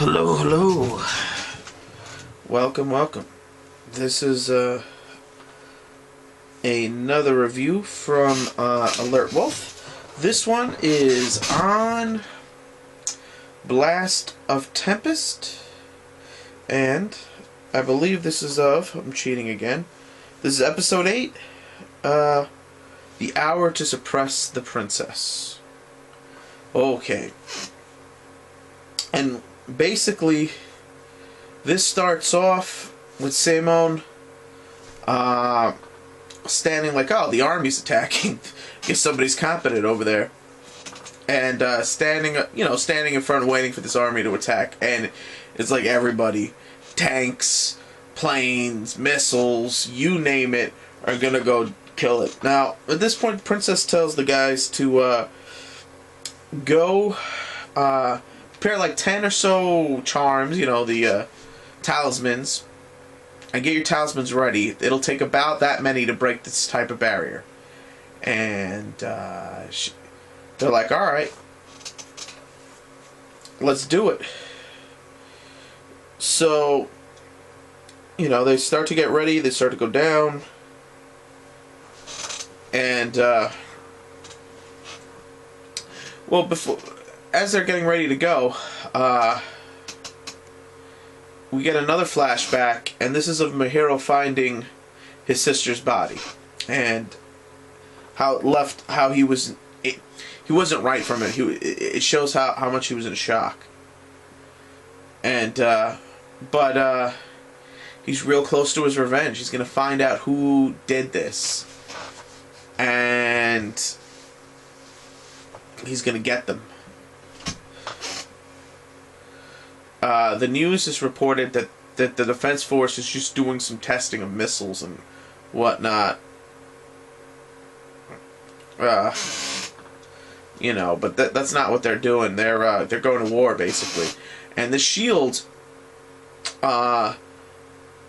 Hello, hello. Welcome, welcome. This is another review from alertwolf. This one is on Blast of Tempest, and I believe this is I'm cheating again. This is episode 8, The Hour to Suppress the Princess. Okay. And basically, this starts off with Simone standing like, oh, the army's attacking. Guess somebody's competent over there. And standing in front waiting for this army to attack. And it's like everybody, tanks, planes, missiles, you name it, are gonna go kill it. Now, at this point, the princess tells the guys to go prepare like 10 or so charms, the talismans, and get your talismans ready. It'll take about that many to break this type of barrier. And they're like, alright, let's do it. So, they start to get ready, they start to go down, and, well, as they're getting ready to go, we get another flashback, and this is of Mahiro finding his sister's body, and how he wasn't right from it. It shows how much he was in shock, and but he's real close to his revenge. He's gonna find out who did this, and he's gonna get them. The news has reported that the Defense Force is just doing some testing of missiles and whatnot. But that's not what they're doing. They're going to war, basically. And the shield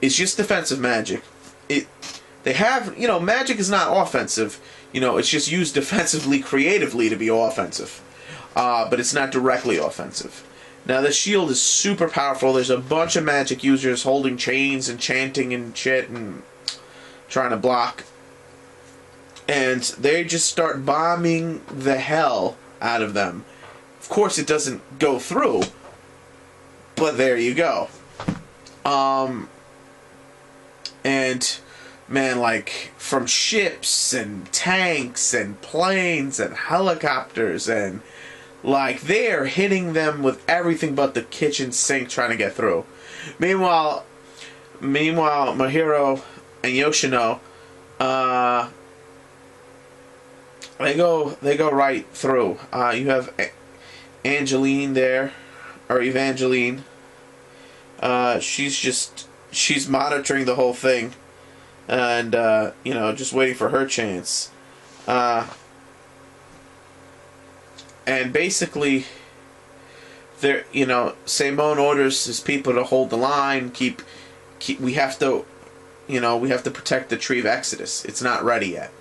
is just defensive magic. They have, magic is not offensive. It's just used defensively, creatively to be offensive. But it's not directly offensive. Now, the shield is super powerful. There's a bunch of magic users holding chains and chanting and shit and trying to block. And they just start bombing the hell out of them. Of course, it doesn't go through, but there you go. And, man, like, from ships and tanks and planes and helicopters and... like, they're hitting them with everything but the kitchen sink trying to get through. Meanwhile, Mahiro and Yoshino, they go right through. You have Angeline there, or Evangeline. She's monitoring the whole thing, and just waiting for her chance. And basically, Simone orders his people to hold the line. We have to protect the Tree of Exodus. It's not ready yet.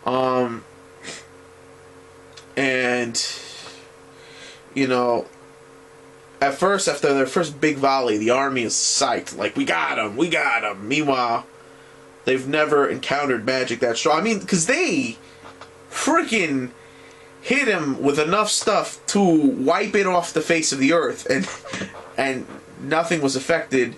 And at first, after their first big volley, the army is psyched. Like, we got him. Meanwhile, they've never encountered magic that strong. I mean, because they freaking hit him with enough stuff to wipe it off the face of the earth, and nothing was affected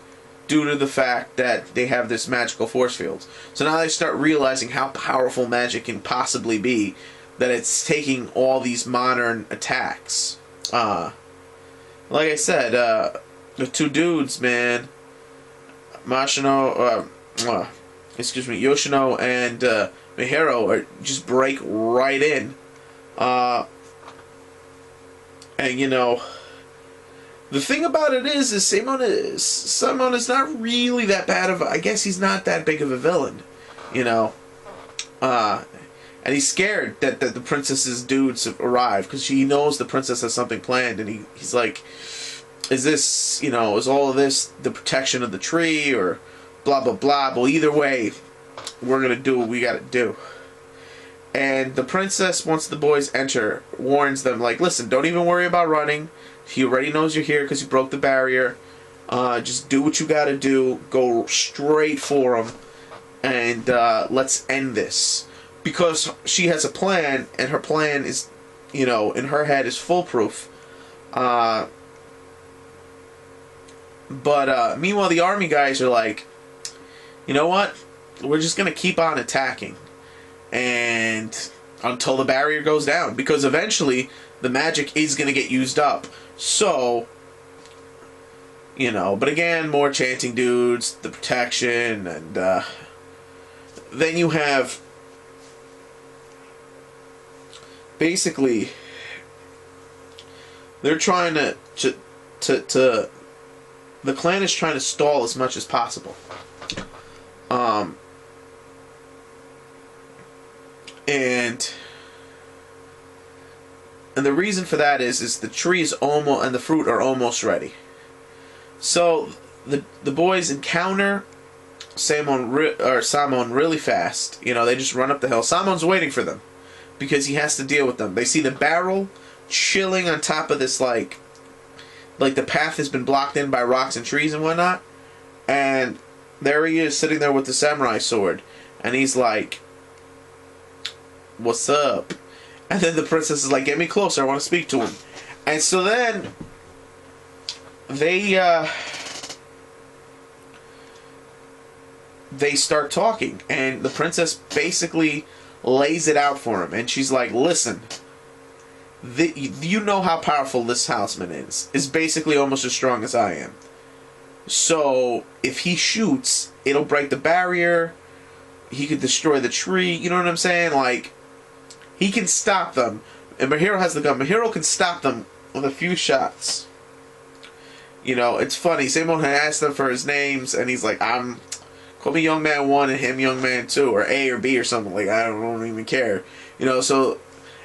due to the fact that they have this magical force field. So now they start realizing how powerful magic can possibly be, that it's taking all these modern attacks. Like I said, the two dudes, man, Yoshino and Mahiro just break right in. The thing about it is Simon is not really that bad of I guess he's not that big of a villain, and he's scared that the princess's dudes have arrived, because he knows the princess has something planned, and he's like, is this, is all of this the protection of the tree, or blah blah blah. Well, either way, we're gonna do what we gotta do. And the princess, once the boys enter, warns them, like, listen, don't even worry about running. He already knows you're here because you broke the barrier. Just do what you gotta do. Go straight for him. And let's end this. Because she has a plan, and her plan is, you know, in her head is foolproof. But meanwhile, the army guys are like, you know what? We're just gonna keep on attacking. And until the barrier goes down. Because eventually, the magic is gonna get used up. So, you know, but again, more chanting dudes, the protection, and then you have basically they're trying to the clan is trying to stall as much as possible. And the reason for that is the tree is almost, and the fruit are almost ready. So the boys encounter Samon really fast. You know, they just run up the hill. Samon's waiting for them because he has to deal with them. They see the barrel chilling on top of this, like the path has been blocked in by rocks and trees and whatnot. And there he is sitting there with the samurai sword, and he's like, "What's up?" And then the princess is like, "Get me closer, I want to speak to him." And so then they start talking, and the princess basically lays it out for him, and she's like, "Listen, you know how powerful this houseman is basically almost as strong as I am. So if he shoots, it'll break the barrier, he could destroy the tree, you know what I'm saying? Like, he can stop them, and Mahiro has the gun. Mahiro can stop them with a few shots." You know, it's funny, Samon had asked them for his names, and he's like, call me Young Man 1 and him Young Man 2, or A or B or something, like, I don't even care. You know, so,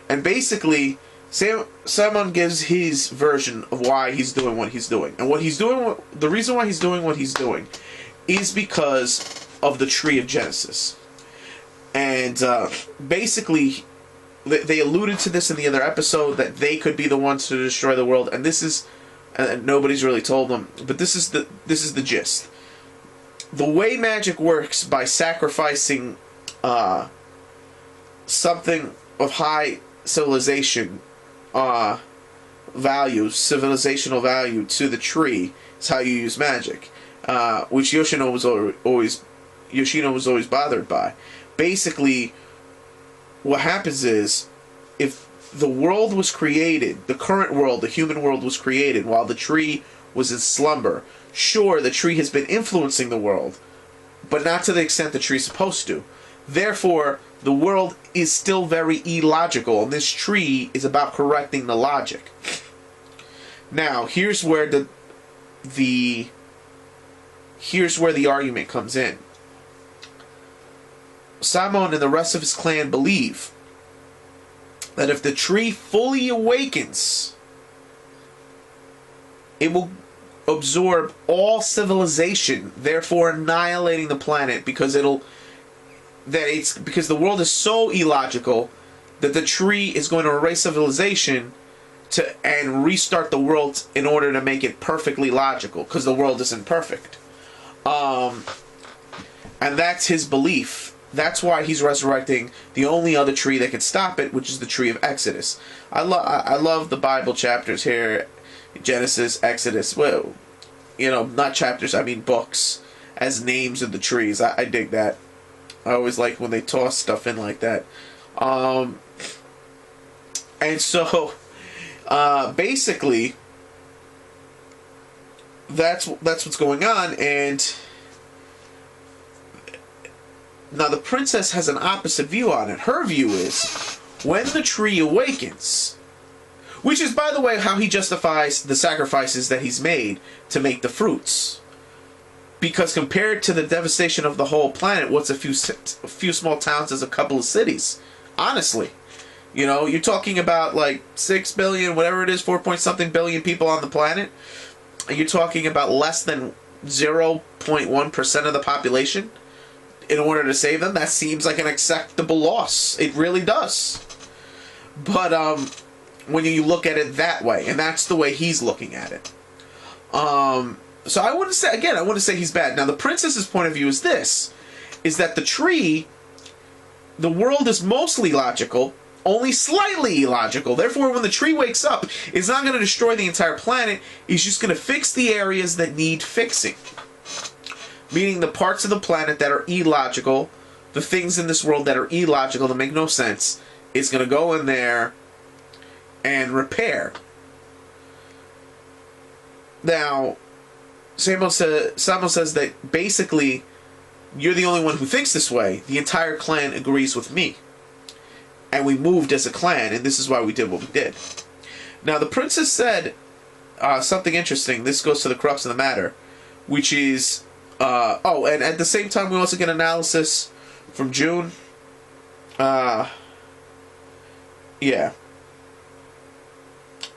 and basically, Samon gives his version of why he's doing what he's doing. And what he's doing, the reason why he's doing what he's doing is because of the Tree of Genesis. And basically, they alluded to this in the other episode, that they could be the ones to destroy the world, and this is, and nobody's really told them, but this is the gist. The way magic works by sacrificing something of high civilizational value to the tree is how you use magic, which Yoshino was always bothered by. Basically, what happens is, if the world was created, the current world, the human world was created while the tree was in slumber. Sure, the tree has been influencing the world, but not to the extent the tree's supposed to. Therefore, the world is still very illogical, and this tree is about correcting the logic. Now, here's where the argument comes in. Samon and the rest of his clan believe that if the tree fully awakens, it will absorb all civilization, therefore annihilating the planet, because because the world is so illogical that the tree is going to erase civilization and restart the world in order to make it perfectly logical, because the world isn't perfect. And that's his belief. That's why he's resurrecting the only other tree that can stop it, which is the tree of Exodus. I love the Bible chapters here, Genesis, Exodus. Well, you know, not chapters, I mean books, as names of the trees. I dig that. I always like when they toss stuff in like that. And so, basically, that's what's going on. And now the princess has an opposite view on it. Her view is, when the tree awakens, which is, by the way, how he justifies the sacrifices that he's made to make the fruits. Because compared to the devastation of the whole planet, what's a few small towns as a couple of cities? Honestly. You know, you're talking about like 6 billion, whatever it is, 4-point-something billion people on the planet. You're talking about less than 0.1% of the population in order to save them. That seems like an acceptable loss. It really does. But, when you look at it that way, and that's the way he's looking at it. So I wouldn't say he's bad. Now the princess's point of view is this: is that the tree, the world is mostly logical, only slightly illogical. Therefore, when the tree wakes up, it's not going to destroy the entire planet. It's just going to fix the areas that need fixing. Meaning the parts of the planet that are illogical, the things in this world that are illogical, that make no sense, it's going to go in there and repair. Now, Samo says that basically, you're the only one who thinks this way. The entire clan agrees with me. And we moved as a clan, and this is why we did what we did. Now, the princess said something interesting. This goes to the crux of the matter, which is... and at the same time, we also get analysis from June. Yeah.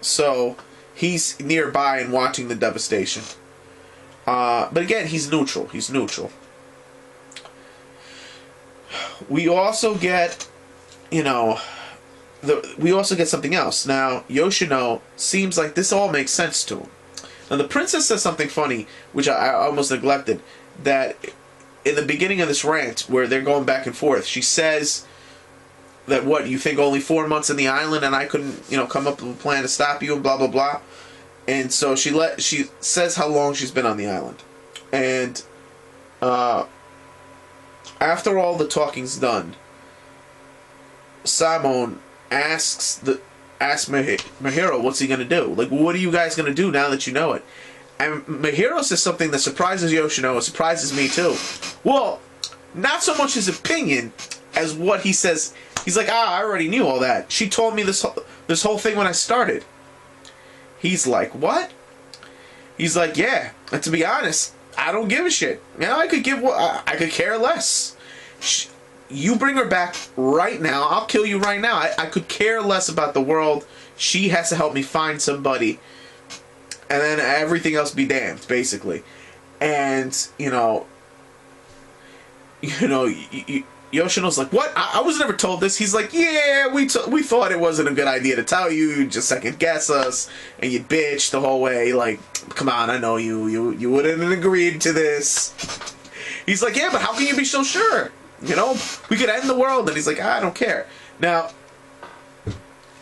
So, he's nearby and watching the devastation. But again, he's neutral. He's neutral. We also get, we also get something else. Now, Yoshino seems like this all makes sense to him. Now, the princess says something funny, which I almost neglected, that in the beginning of this rant, where they're going back and forth, she says that, what, you think only 4 months in the island and I couldn't, come up with a plan to stop you and blah, blah, blah. And so she says how long she's been on the island. And after all the talking's done, Samon asks Mahiro, what's he going to do? Like, what are you guys going to do now that you know it? And Mahiro says something that surprises Yoshino. It surprises me, too. Well, not so much his opinion as what he says. He's like, I already knew all that. She told me this whole thing when I started. He's like, what? He's like, yeah. And to be honest, I don't give a shit. I could care less. You bring her back right now. I'll kill you right now. I could care less about the world. She has to help me find somebody. And then everything else be damned, basically. And, Yoshino's like, what? I was never told this. He's like, yeah, we thought it wasn't a good idea to tell you. You just second guess us. And you bitch the whole way. Like, come on, I know you. You wouldn't have agreed to this. He's like, yeah, but how can you be so sure? We could end the world. And he's like, I don't care. Now,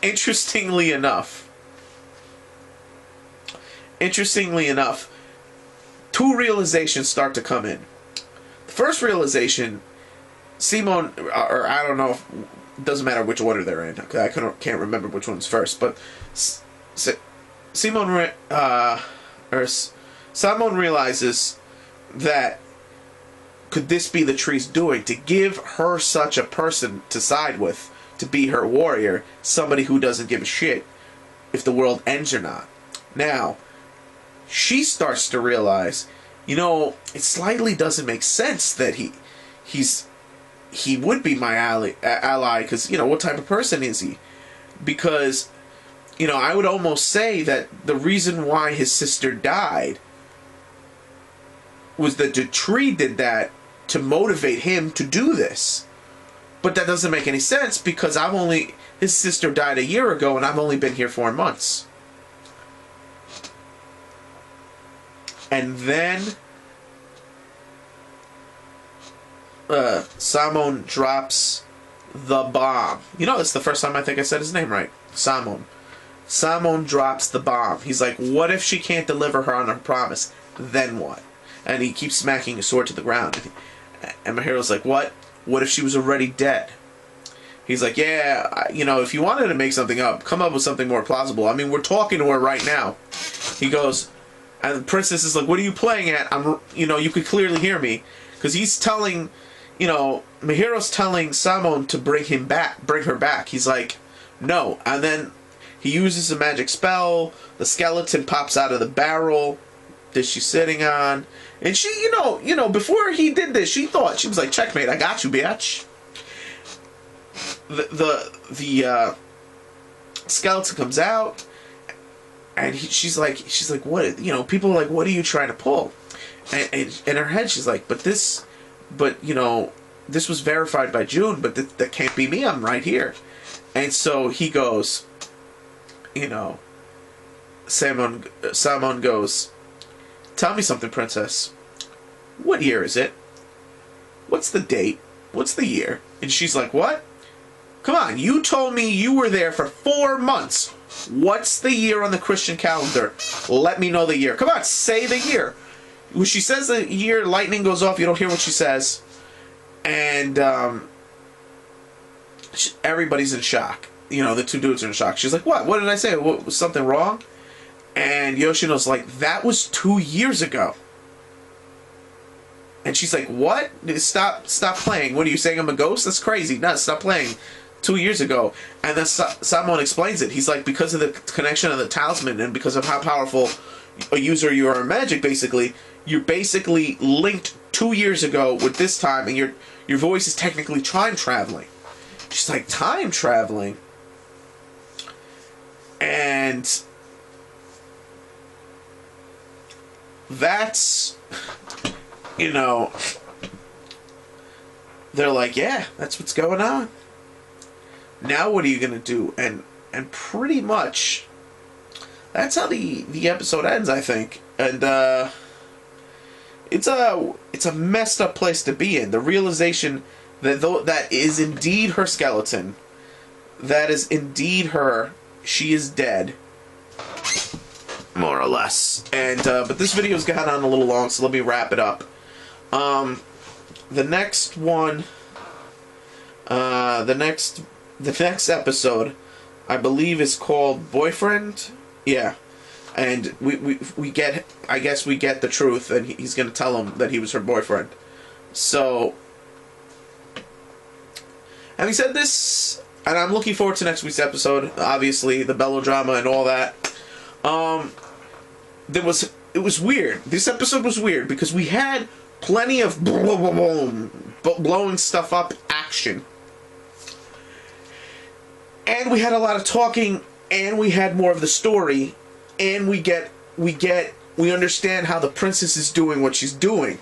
interestingly enough, two realizations start to come in. The first realization, Simon, or I don't know, it doesn't matter which order they're in. I can't remember which one's first, but Simon realizes that could this be the tree's doing to give her such a person to side with, to be her warrior, somebody who doesn't give a shit if the world ends or not. Now, she starts to realize, it slightly doesn't make sense that he would be my ally, because, what type of person is he? Because, I would almost say that the reason why his sister died was that the tree did that to motivate him to do this. But that doesn't make any sense, because his sister died a year ago and I've only been here 4 months. And then Samon drops the bomb. It's the first time I think I said his name right. Samon. Samon drops the bomb. He's like, what if she can't deliver her on her promise? Then what? And he keeps smacking his sword to the ground. And Mahiro's like, what? What if she was already dead? He's like, yeah, if you wanted to make something up, come up with something more plausible. I mean, we're talking to her right now. He goes, and the princess is like, what are you playing at? You could clearly hear me. Because he's telling, Mahiro's telling Samon to bring her back. He's like, no. And then he uses a magic spell. The skeleton pops out of the barrel that she's sitting on. And she, before he did this, she was like, checkmate, I got you, bitch. The skeleton comes out, and she's like, what? People are like, what are you trying to pull? And in her head, she's like, this was verified by June, but that can't be me. I'm right here. And so he goes, you know, Samon goes, "Tell me something, princess. What year is it? What's the date? What's the year?" And she's like, "What? Come on, you told me you were there for 4 months. What's the year on the Christian calendar? Let me know the year. Come on, say the year." When she says the year, lightning goes off. You don't hear what she says. And everybody's in shock. You know, the two dudes are in shock. She's like, "What? What did I say? What, was something wrong?" And Yoshino's like, "That was 2 years ago." And she's like, "What? Stop playing. What are you saying, I'm a ghost? That's crazy. No, stop playing. 2 years ago." And then Samon explains it. He's like, because of the connection of the talisman and because of how powerful a user you are in magic, basically, you're basically linked 2 years ago with this time, and your voice is technically time traveling. She's like, time traveling? And that's, you know, they're like, "Yeah, that's what's going on. Now what are you gonna do?" And pretty much that's how the episode ends, I think. And it's a messed up place to be in. The realization that that is indeed her skeleton, that is indeed her. She is dead, more or less. And but this video's gone on a little long, so let me wrap it up. The next one, the next episode, I believe, is called Boyfriend. Yeah, and we get, I guess we get the truth, and he's gonna tell him that he was her boyfriend. So, having said this, and I'm looking forward to next week's episode. Obviously, the melodrama and all that. It was weird. This episode was weird because we had plenty of blowing stuff up action, and we had a lot of talking, and we had more of the story, and we understand how the princess is doing what she's doing.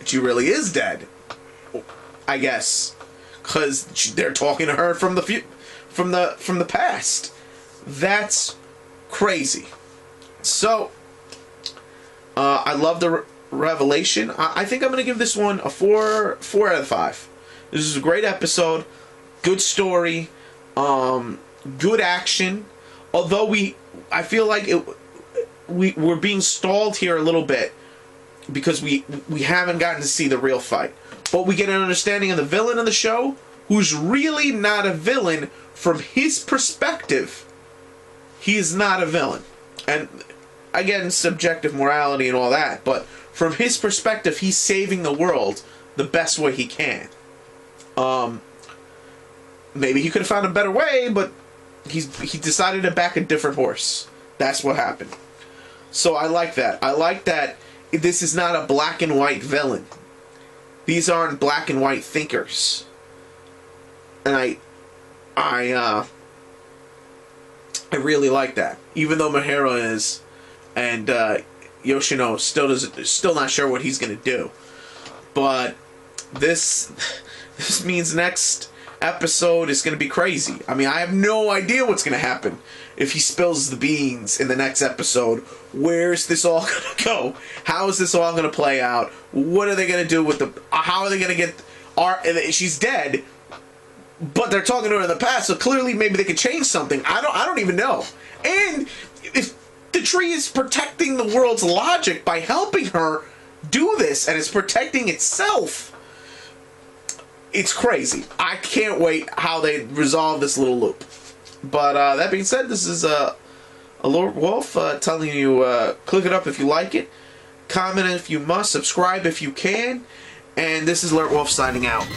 She really is dead, I guess, because they're talking to her from the past. That's crazy. So I love the revelation. I think I'm going to give this one a 4 out of 5. This is a great episode, good story, good action. Although I feel like we're being stalled here a little bit because we haven't gotten to see the real fight. But we get an understanding of the villain of the show, who's really not a villain from his perspective. He is not a villain. And again, subjective morality and all that, but from his perspective, he's saving the world the best way he can. Maybe he could have found a better way, but he decided to back a different horse. That's what happened. So I like that. I like that this is not a black and white villain. These aren't black and white thinkers. And I really like that. Even though Mahiro is, and Yoshino still not sure what he's gonna do. But this means next episode is gonna be crazy. I mean, I have no idea what's gonna happen if he spills the beans in the next episode. Where's this all gonna go? How is this all gonna play out? What are they gonna do with the? How are they gonna get? She's dead, but they're talking to her in the past, so clearly maybe they could change something. I don't even know. And if the tree is protecting the world's logic by helping her do this, and it's protecting itself, it's crazy. I can't wait how they resolve this little loop. But that being said, this is alertwolf telling you click it up if you like it, comment if you must, subscribe if you can, and this is alertwolf signing out.